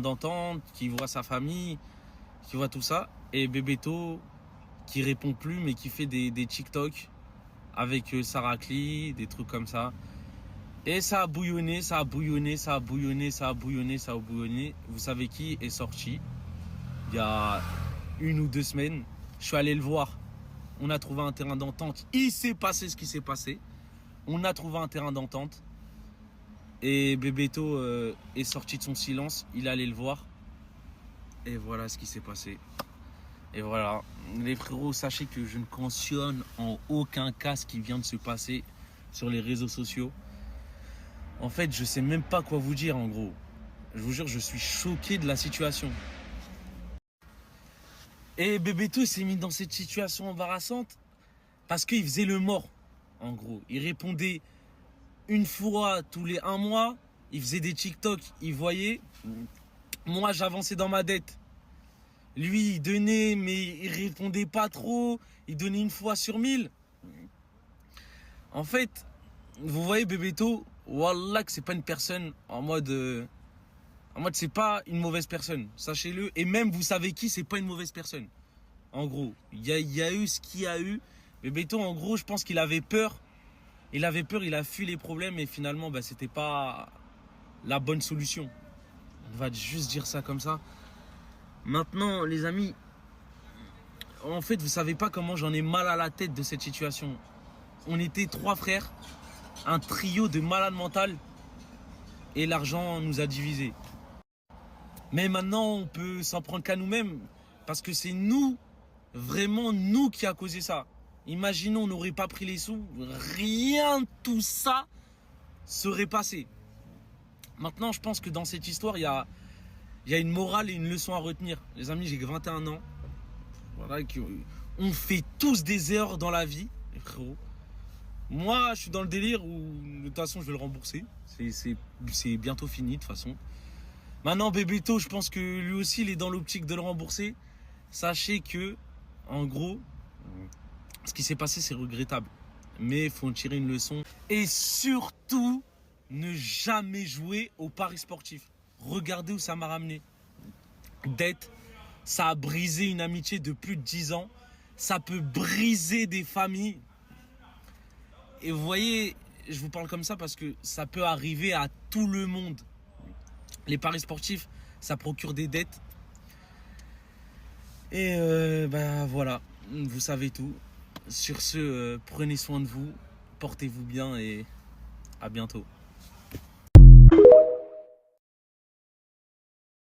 d'entente, qui voit sa famille, qui voit tout ça. Et Bebeto qui répond plus, mais qui fait des TikTok avec Sarah Klee, des trucs comme ça. Et ça a bouillonné, ça a bouillonné, ça a bouillonné, ça a bouillonné, ça a bouillonné. Vous savez qui est sorti il y a 1 ou 2 semaines. Je suis allé le voir. On a trouvé un terrain d'entente. Il s'est passé ce qui s'est passé. On a trouvé un terrain d'entente. Et Bebeto est sorti de son silence. Il allait le voir. Et voilà ce qui s'est passé. Et voilà. Les frérots, sachez que je ne cautionne en aucun cas ce qui vient de se passer sur les réseaux sociaux. En fait, je sais même pas quoi vous dire en gros. Je vous jure, je suis choqué de la situation. Et Bebeto s'est mis dans cette situation embarrassante parce qu'il faisait le mort, en gros. Il répondait une fois tous les 1 mois. Il faisait des TikTok, il voyait. Moi, j'avançais dans ma dette. Lui, il donnait, mais il répondait pas trop. Il donnait 1 fois sur 1000. En fait, vous voyez Bebeto, wallah que c'est pas une personne en mode c'est pas une mauvaise personne, sachez-le. Et même vous savez qui, c'est pas une mauvaise personne. En gros, il y a eu ce qu'il y a eu. Bebeto, en gros, je pense qu'il avait peur. Il avait peur, il a fui les problèmes et finalement, c'était pas la bonne solution. On va juste dire ça comme ça. Maintenant, les amis, en fait, vous savez pas comment j'en ai mal à la tête de cette situation. On était 3 frères, un trio de malades mentales et l'argent nous a divisés. Mais maintenant, on peut s'en prendre qu'à nous-mêmes parce que c'est nous, vraiment nous qui a causé ça. Imaginons, on n'aurait pas pris les sous, rien de tout ça serait passé. Maintenant, je pense que dans cette histoire, il y a une morale et une leçon à retenir. Les amis, j'ai que 21 ans. Voilà, on fait tous des erreurs dans la vie, les frérots. Moi, je suis dans le délire où, de toute façon, je vais le rembourser. C'est bientôt fini, de toute façon. Maintenant, Bebeto, je pense que lui aussi, il est dans l'optique de le rembourser. Sachez que, en gros, ce qui s'est passé, c'est regrettable. Mais il faut en tirer une leçon. Et surtout, ne jamais jouer au paris sportif. Regardez où ça m'a ramené. Dette, ça a brisé une amitié de plus de 10 ans. Ça peut briser des familles. Et vous voyez, je vous parle comme ça parce que ça peut arriver à tout le monde. Les paris sportifs, ça procure des dettes. Et voilà, vous savez tout. Sur ce, prenez soin de vous, portez-vous bien et à bientôt.